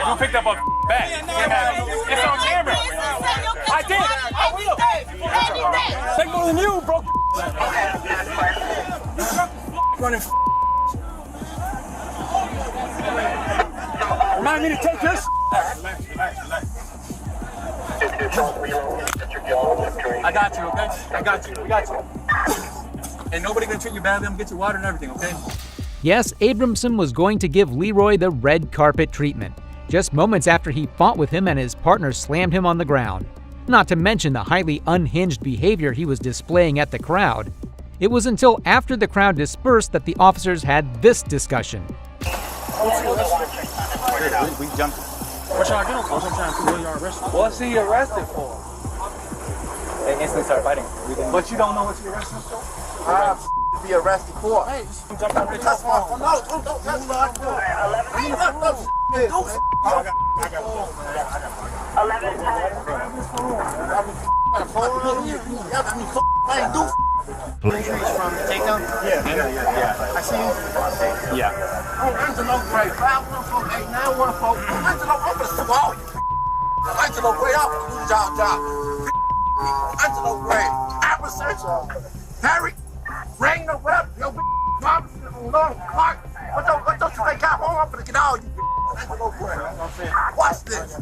You picked up a bag. It's on camera. I did. I will. Take more than you, bro. Running. Remind me to take this. I got you, okay? I got you. We got you. Ain't nobody gonna treat you badly. I'm gonna get you water and everything, okay? Yes, Abramson was going to give Leroy the red carpet treatment, just moments after he fought with him and his partner slammed him on the ground. Not to mention the highly unhinged behavior he was displaying at the crowd. It was until after the crowd dispersed that the officers had this discussion. We jumped. What y'all get on? I'm trying to see what y'all arrested. What's he arrested for? They instantly started fighting. But you don't know what you're arrested for? I be arrested for. Hey, jump on the touch my phone. No, don't touch my phone. Injuries from the takedown? Yeah. I see you. Yeah. Oh, Angelo Gray, 514-891-4. Angelo, I'm gonna sue all you. Angelo Gray, I'm gonna lose y'all job. Angelo Gray, Apple Harry, Ragnar, whatever. Yo, Robinson, Long Park. What those they got home? I'm gonna get all you. Angelo Gray. Watch this.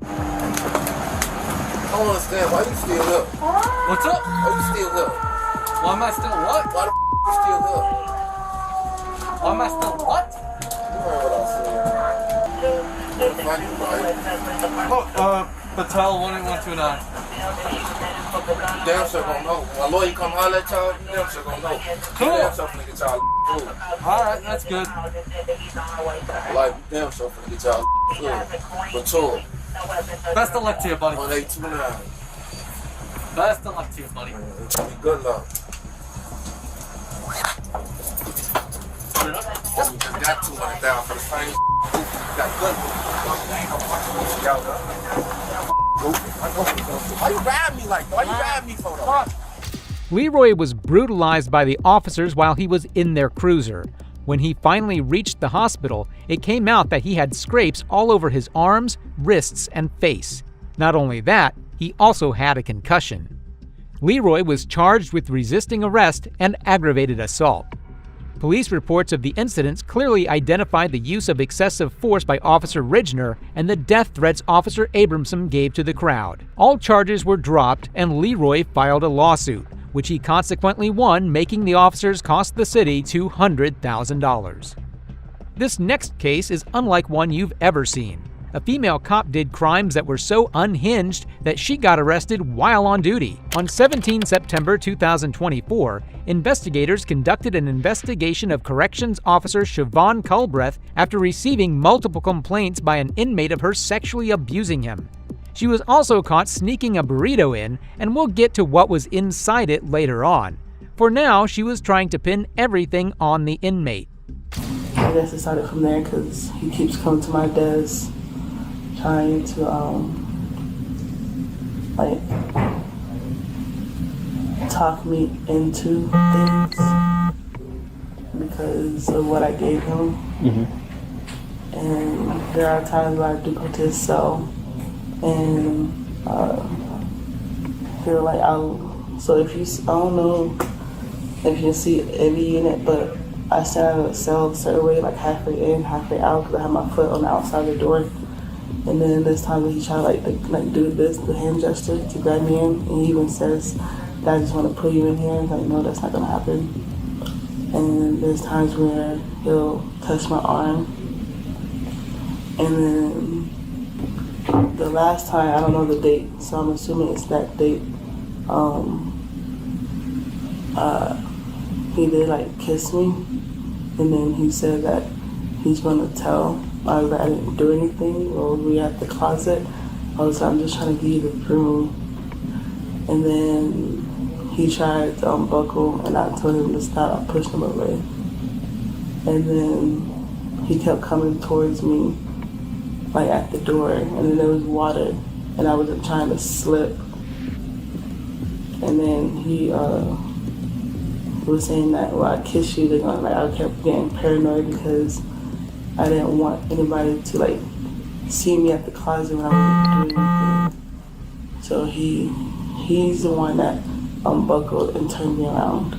I don't understand why you still here. What's up? Why you still here? Why am I still what? Why the you still here? Why am I still what? You heard what I said. Patel 18129. Damn sure gonna know. My lawyer come holler at y'all, you damn sure gonna know. Cool. Damn sure finna get y'all food. Alright, that's good. Like, damn sure finna get y'all food. But tour. Best of luck to you, buddy. 1829. Best of luck to you, buddy. Good luck. You just got 200,000 for the same. Got good. Why you grab me like that? Why you grab me for that? Leroy was brutalized by the officers while he was in their cruiser. When he finally reached the hospital, it came out that he had scrapes all over his arms, wrists, and face. Not only that, he also had a concussion. Leroy was charged with resisting arrest and aggravated assault. Police reports of the incidents clearly identified the use of excessive force by Officer Ridgner and the death threats Officer Abramson gave to the crowd. All charges were dropped and Leroy filed a lawsuit, which he consequently won, making the officers cost the city $200,000. This next case is unlike one you've ever seen. A female cop did crimes that were so unhinged that she got arrested while on duty. On 17 September 2024, investigators conducted an investigation of Corrections Officer Siobhan Culbreth after receiving multiple complaints by an inmate of her sexually abusing him. She was also caught sneaking a burrito in, and we'll get to what was inside it later on. For now, she was trying to pin everything on the inmate. I guess it started from there because he keeps coming to my desk trying to talk me into things because of what I gave him. And there are times where I do go to his cell and feel like so if you, I don't know if you see every unit, but I stand in a cell a certain way, like halfway in, halfway out, because I have my foot on the outside of the door. And then there's times when he tries to do this, the hand gesture to grab me in, and he even says that I just want to put you in here. And I'm like, no, that's not gonna happen. And there's times where he'll touch my arm, and then the last time, I don't know the date, so I'm assuming it's that date. He did kiss me, and then he said that he's gonna tell I was like, I didn't do anything. Or we at the closet. I was like, I'm just trying to give you the broom. And then he tried to unbuckle, and I told him to stop. I pushed him away. And then he kept coming towards me, like at the door. And then there was water, and I was trying to slip. And then he was saying that, well, I kiss you, they're gonna, like, I kept getting paranoid because I didn't want anybody to, like, see me at the closet when I wasn't doing anything. So he's the one that unbuckled and turned me around.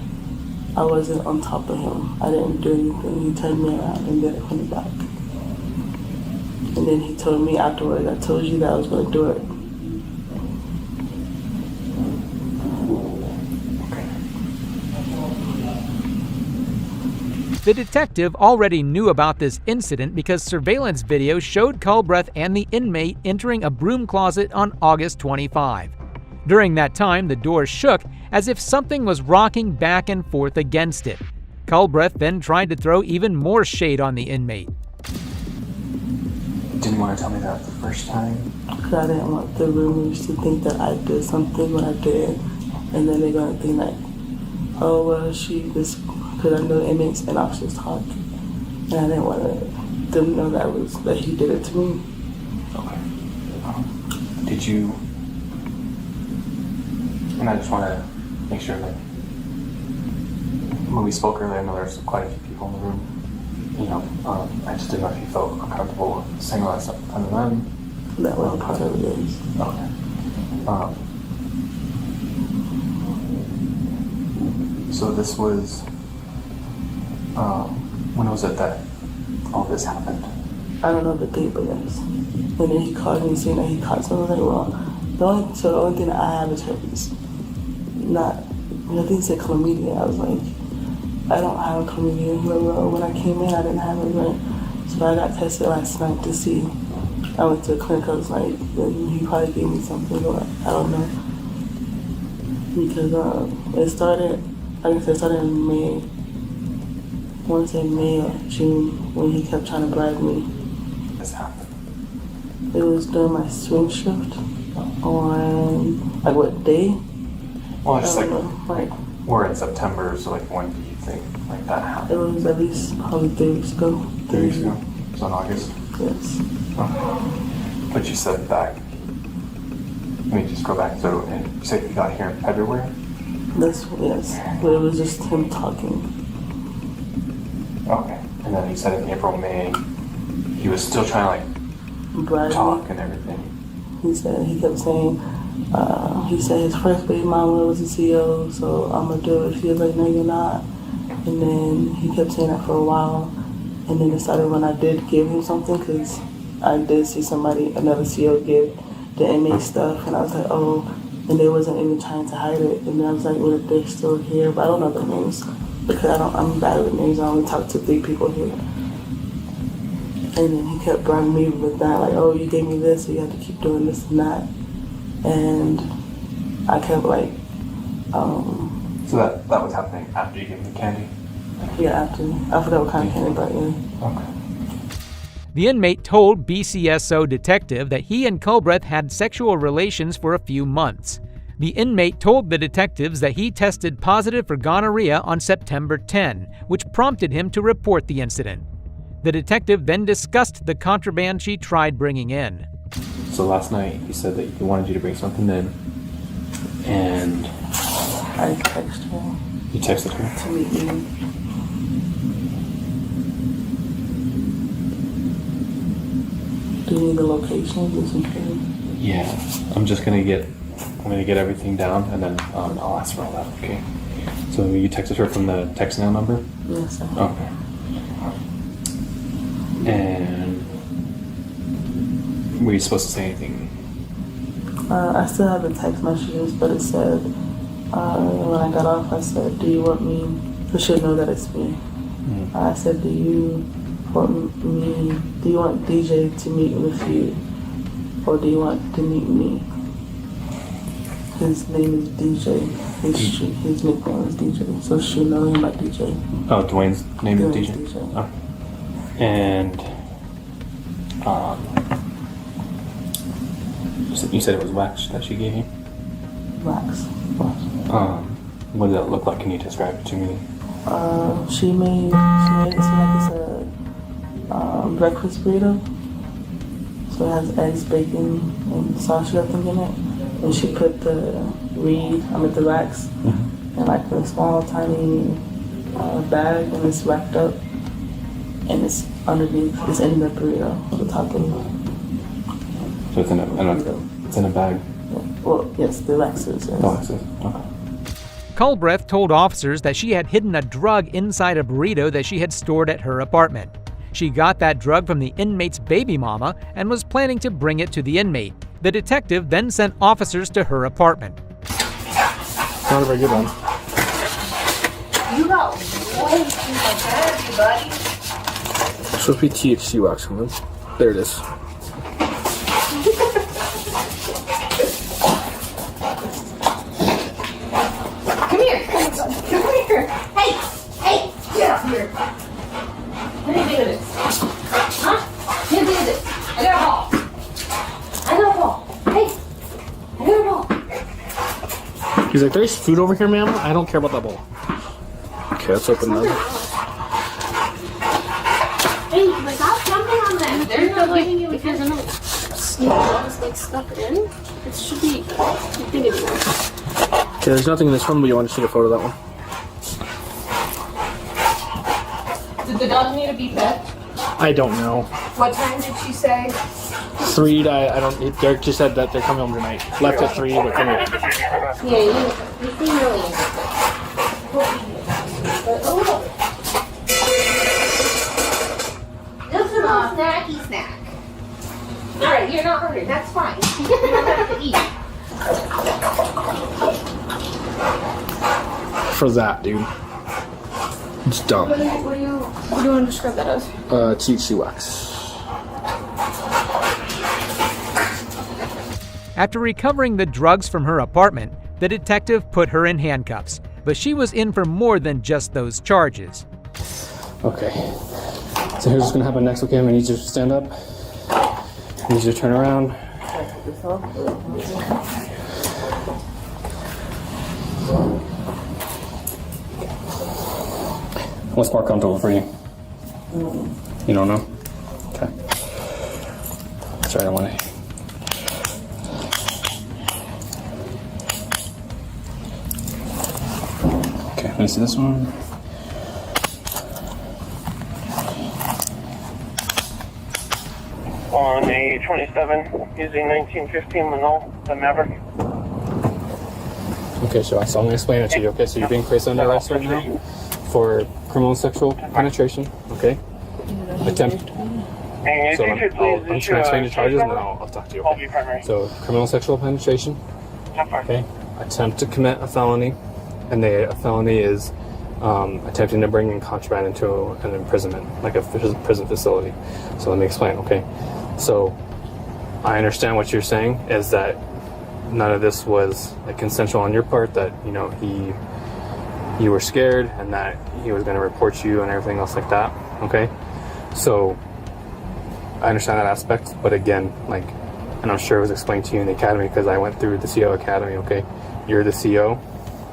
I wasn't on top of him. I didn't do anything. He turned me around and did it from the back. And then he told me afterwards, I told you that I was gonna do it. The detective already knew about this incident because surveillance video showed Culbreth and the inmate entering a broom closet on August 25. During that time, the door shook as if something was rocking back and forth against it. Culbreth then tried to throw even more shade on the inmate. Didn't want to tell me that the first time? Because I didn't want the roommates to think that I did something when I did. And then they're going to think like, oh, well, because I know inmates and officers talk. And I didn't want them to know that he did it to me. Okay. Did you... And I just want to make sure that when we spoke earlier, I know there's quite a few people in the room. You know, I just didn't know if you felt uncomfortable saying all that stuff in front of them. That wasn't part of it. Okay. So this was, when was it that all this happened? I don't know the date, but yes. And then he called me saying that he caught something. I was like, well, the only thing that I have is herpes. I think he said chlamydia. I was like, I don't have chlamydia. He was like, well, when I came in, I didn't have it, right? So I got tested last night to see. I went to a clinic. I was like, he probably gave me something, or I don't know. Because it started in May. I want to say May or June when he kept trying to bribe me. This happened? It was during my swing shift on, like, what day? Well, just like we're in September, so like when do you think like that happened? It was at least probably 3 weeks ago. 3 weeks ago? So in August? Yes. Oh. But you said back, let me just go back. So you said you got here in February? Yes. But it was just him talking. Okay. And then you said in April, May, he was still trying to like talk and everything. He kept saying, he said his first baby mama was a CEO, so I'm gonna do it. She was like, no, you're not. And then he kept saying that for a while. And then decided when I did give him something, because I did see another CEO give the inmate stuff, and I was like, oh, and they wasn't even trying to hide it. And then I was like, well, if they're still here, but I don't know their names, because I'm bad with names. I only talk to 3 people here. And then he kept bribing me with that, like, oh, you gave me this, so you have to keep doing this and that. And I kept like, So that was happening after you gave him the candy? Yeah, after. I forgot what kind of candy, but yeah. Okay. The inmate told BCSO detective that he and Culbreth had sexual relations for a few months. The inmate told the detectives that he tested positive for gonorrhea on September 10, which prompted him to report the incident. The detective then discussed the contraband she tried bringing in. So last night he said that he wanted you to bring something in, and I texted her. You texted her? To meet me. Do you need the location? Yeah, I'm gonna get everything down, and then I'll ask for all that. Okay. So you texted her from the text now number? Yes, I have. Okay. And were you supposed to say anything? I still have the text messages, but it said when I got off, I said, "Do you want me?" So she'll know that it's me. I said, "Do you want DJ to meet with you, or do you want to meet me?" His name is DJ. His nickname is DJ, so she'll know him by DJ. Oh, Dwayne's name is DJ. Oh. And You said it was wax that she gave you? Wax. What did it look like? Can you describe it to me? She made it seem like it's a breakfast burrito. So it has eggs, bacon, and sausage, I think, in it. And she put the wax in like a small, tiny bag, and it's wrapped up. And it's underneath, it's in the burrito, on the top of it. So it's in a bag? Well, yes, the wax is. Yes. The wax is, okay. Culbreth told officers that she had hidden a drug inside a burrito that she had stored at her apartment. She got that drug from the inmate's baby mama and was planning to bring it to the inmate. The detective then sent officers to her apartment. Not a very good one. You got way too much energy, buddy. It's supposed to be THC wax, woman. There it is. Come here. Come here. Hey, get up here. Let me do this. Huh? Let me do this. I got a ball. Hey, I got a ball. He's like, there's food over here, ma'am. I don't care about that bowl. Okay, let's open that. Hey, without jumping on them, they're not giving you because I'm like stuck in. It should be big enough. Okay, there's nothing in this one, but you want to take a photo of that one. Did the dog need to be fed? I don't know. What time did she say? 3 to, I don't, Derek just said that they're coming home tonight. Left at 3, but coming home. Yeah, you seem really interested. But, this is a snacky snack. Alright, you're not hungry. That's fine. You don't have to eat. For that, dude. It's dumb. What do you want to describe that as? THC wax. After recovering the drugs from her apartment, the detective put her in handcuffs, but she was in for more than just those charges. Okay. So here's what's gonna happen next, okay? I need you to stand up. I need you to turn around. What's more comfortable for you? You don't know? Okay. Sorry, I want to. Okay, let me see this one. On a 27, using 1915 Manol, the Maverick. Okay, so I'm going to explain it to you, okay? So you're being placed under arrest right now for criminal and sexual penetration, okay? Attempt. So I'm just going to explain the charges and then I'll talk to you, okay? So criminal and sexual penetration, okay? Attempt to commit a felony, and a felony is attempting to bring in contraband into an imprisonment, like a prison facility. So let me explain, okay? So I understand what you're saying is that none of this was like consensual on your part, that you were scared and that he was going to report you and everything else like that, okay? So I understand that aspect, but again, like, and I'm sure it was explained to you in the academy because I went through the CO academy, okay? You're the CO,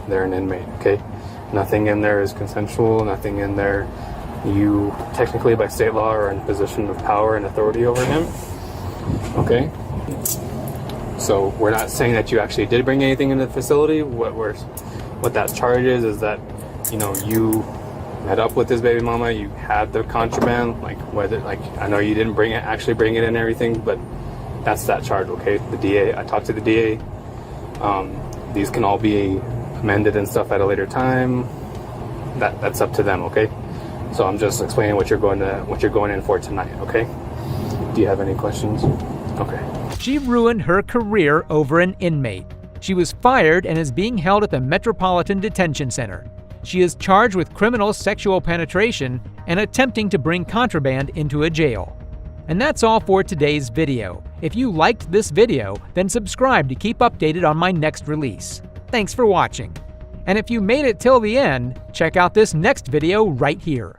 they're an inmate, okay? Nothing in there is consensual, nothing in there, you technically by state law are in a position of power and authority over him, okay? So we're not saying that you actually did bring anything into the facility. What that charge is that, you know, you met up with his baby mama, you had the contraband, like whether, like, I know you didn't actually bring it in and everything, but that's that charge, okay? The DA, I talked to the DA. These can all be amended and stuff at a later time. That's up to them, okay? So I'm just explaining what you're going in for tonight, okay? Do you have any questions? Okay. She ruined her career over an inmate. She was fired and is being held at the Metropolitan Detention Center. She is charged with criminal sexual penetration and attempting to bring contraband into a jail. And that's all for today's video. If you liked this video, then subscribe to keep updated on my next release. Thanks for watching. And if you made it till the end, check out this next video right here.